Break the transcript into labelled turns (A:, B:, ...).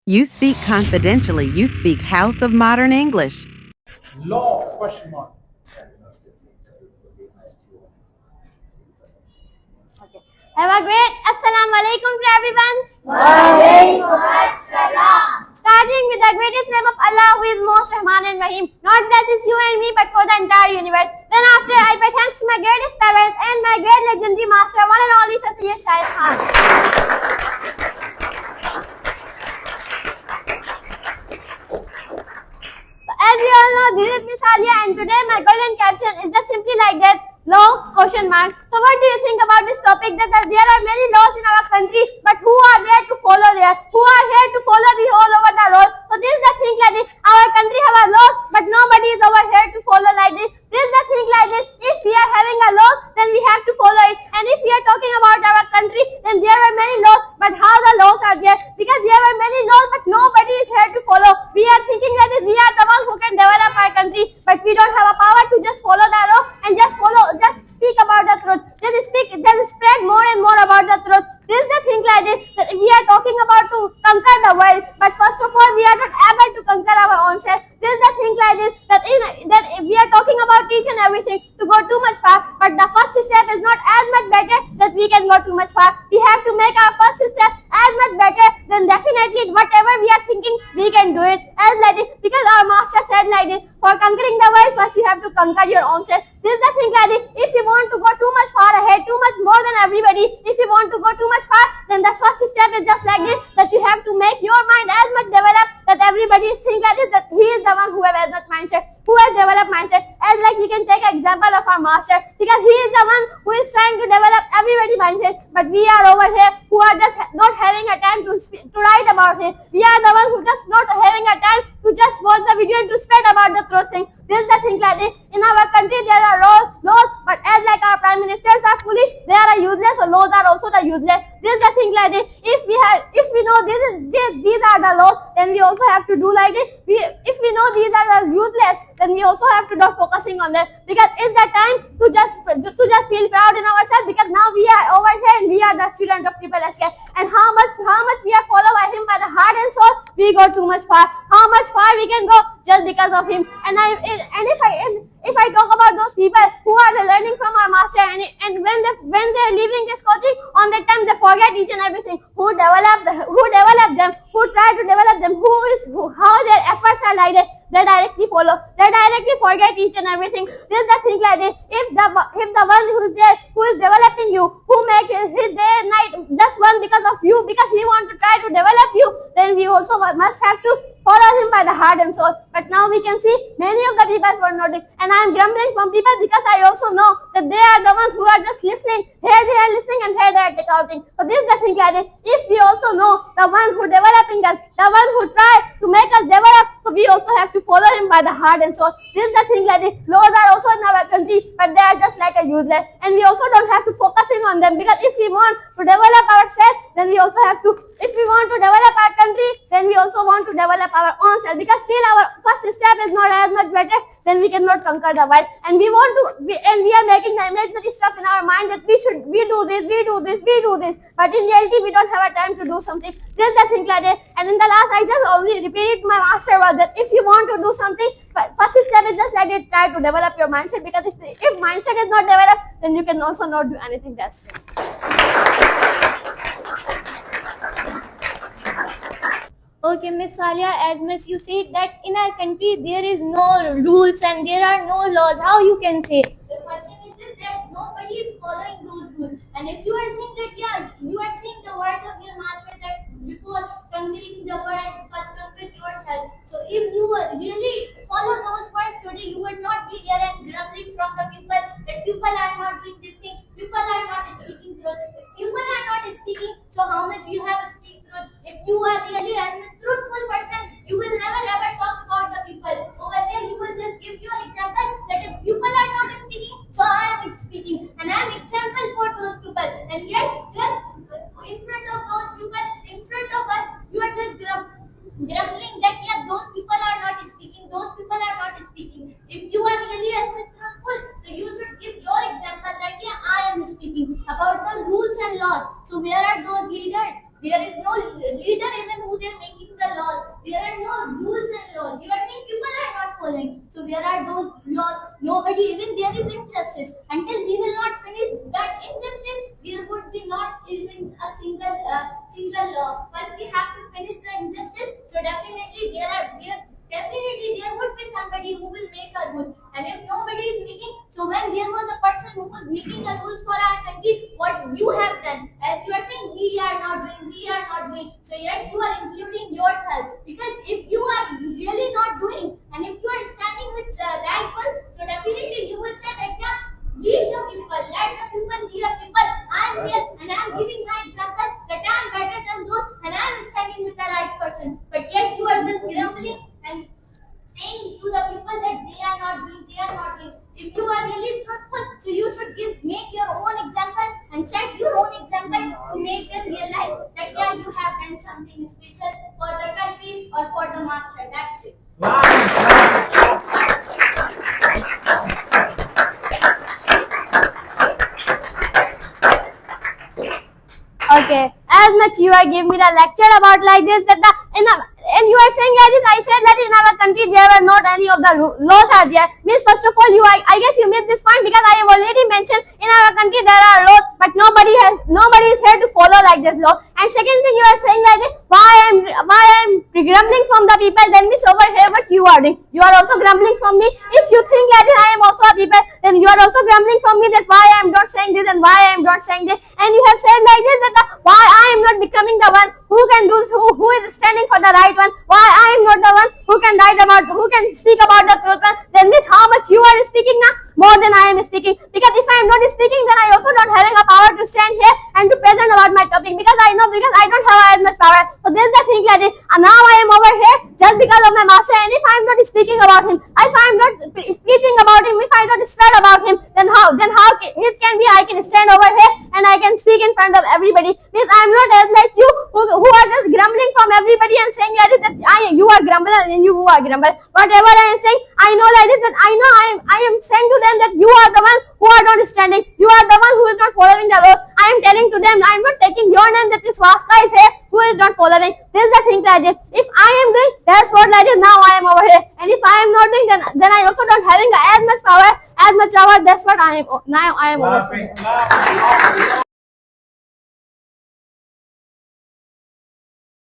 A: You speak confidentially. You speak House of Modern English.
B: Law question mark.
C: Okay. Have a great Assalamu alaikum to everyone. Starting with the greatest name of Allah, who is most Rahman and Rahim. Not just you and me, but for the entire universe. Then after, I pay thanks to my greatest parents and my great legendary master, one and only Sayyid Shahid Khan. As we all know, this is Miss Alia, and today my golden caption is just simply like that. Law question mark. So what do you think about this topic? That there are many laws in our country, but who are there to follow there? Who are here to follow the all over the road? So this is the thing like this. Our country have a laws, but nobody is over here to follow like this. This is the thing like this. If we are having a law, then we have to follow it. And if we are talking about our country, then there are many laws, but how the laws are there? Because there are many laws, but nobody is here to follow. We are thinking that we are the ones who can develop our country, but we don't have a power to just follow the law and just speak about the truth. Just spread more and more about the truth. This is the thing like this, that we are talking about to conquer the world, but first of all, we are not able to conquer our own self. This is the thing like this, that if we are talking about each and everything to go too much far, but the first step is not as much better that we can go too much far. We have to make our first step as much better, then definitely whatever we are thinking, we can do it as like this, because our master said like this, for conquering the world, first you have to conquer your own self. This is the thing like this. If you want to go too much far ahead, too much more than everybody, if you want to go too much far, then the first step is just like this, that you have to make your mind as much developed that everybody is thinking like this, that he is the one who has that mindset, who has developed mindset. As like we can take example of our master, because he is the one who is trying to develop everybody mindset, but we are over here who are just not having a time to write about it. We are the one who just not having a time to just watch the video and to spread about the truth thing. This is the thing like this. In our country there are laws, but as like our prime ministers are foolish, they are useless, so laws are also the useless. This is the thing like this. If we know these are the laws, then we also have to do like this. If we know these are the useless, then we also have to not focusing on them, because it's the time to just feel proud in ourselves, because now we are over here and we are the student of Triple SK, and how much we are followed by him by the heart and soul, we go too much far. How much far we can go just because of him. And if I talk about those people who are learning from our master, and when they're leaving this coaching, on that time they forget each and everything. Who developed them, who try to develop them, how their efforts are like that. They directly follow. They directly forget each and everything. This is the thing like this. If the one who is there, who is developing you, who make his day and night just one because of you, because he wants to try to develop you, then we also must have to follow him by the heart and soul. But now we can see many of the people were nodding, and I am grumbling from people because I also know that they are the ones who are just listening. Here they are listening and here they are taking. So this is the thing like this. If we also know the one who developing us, the one who try to make us develop, so we also have to follow him by the heart and soul. This is the thing like this. Laws are also in our country, but they are just like a useless, and we also don't have to focusing on them, because if we want to develop ourselves, then we also have to. If we want to develop our country, then we also want to develop our own self, because still our first step is not as much better, then we cannot conquer the world. And we are making the imaginary stuff in our mind that we do this, but in reality we don't have a time to do something. This is the thing like that. And in the last, I just only repeated my master word that if you want to do something, first step is just like it, try to develop your mindset, because if mindset is not developed, then you can also not do anything else.
D: Okay, Miss Salia, as much you said that in our country there is no rules and there are no laws, how you can say? The question is this, that nobody is following those rules. And if you are saying that, yeah, you are saying the words of your master that before conquering the world, first conquer yourself. So if you were really follow those words today, you would not be there and grumbling from the people that people are not doing this thing, people are not speaking truth. If people are not speaking, so how much you have to speak truth? If you are really a truthful person, you will never ever talk about the people. Over there, you will just give your example that if people are not speaking, so I am speaking, and I am example for those people. And yet, just in front of those people, in front of us, you are just grumbling that yeah, those people are not speaking, those people are not speaking. If you are really a truthful, so you should give your example that yeah, I am speaking about the rules and laws. So where are those leaders? There is no leader even who they are making the law. nobody, even there is injustice. Until we will not finish that injustice, there would be not even a single law. First, we have to finish the injustice. So definitely there would be somebody who will make a rule. And if nobody is making, so when there was a person who was making the rules for our country, what you have done, as you are saying, we are not doing. So yet you are including yourself. Because if you are really not doing, and if you are standing with right one, so definitely you will say that yeah, leave the people, let the people lead the people. I am here and I am giving my example that I am better than those and I am standing with the right person. But yet you are just grumbling and saying to the people that they are not doing. If you are really truthful, so you should make your own example and set your own example to make them realize that yeah, you have done something special for the country or for the master. That's it.
C: Okay, as much you are giving me the lecture about like this that and you are saying like this. I said that in our country there are not any of the laws are there. Means first of all I guess you missed this point because I have already mentioned in our country there are laws but nobody is here to follow like this law. And second thing you are saying like this, why I'm grumbling from the people, then means over here what you are doing. You are also grumbling from me. If you think like this I am also a people, then you are also grumbling from me that why I am not saying this and why I am not saying this. And you have said like this that why I am not becoming the one who can do who is standing for the right one, why I am not the one who can speak about the truth one. Then means how much you are speaking now, more than I am speaking. Because if I am not speaking, then I also not having a power to stand here and to present about my topic because I don't have as much power. So this is the thing like this. And now I am over here just because of my master. And if I am not speaking about him, if I am not preaching about him, if I am not spread about him, then how it can be I can stand over here and I can speak in front of everybody. Means I am not as like you who are just grumbling from everybody and saying like this that you are grumbling and you who are grumbling. Whatever I am saying, I know like this that I know I am saying to them that you are the one who are not standing. You are the one who is not following the laws. I am telling to them, I am not taking your name that this Vaska is here who is not following. This is the thing like this. If I am doing, that's what like this. Now I am over here. And if I am not doing, then I also don't having as much power. That's what I am. Now I am over here.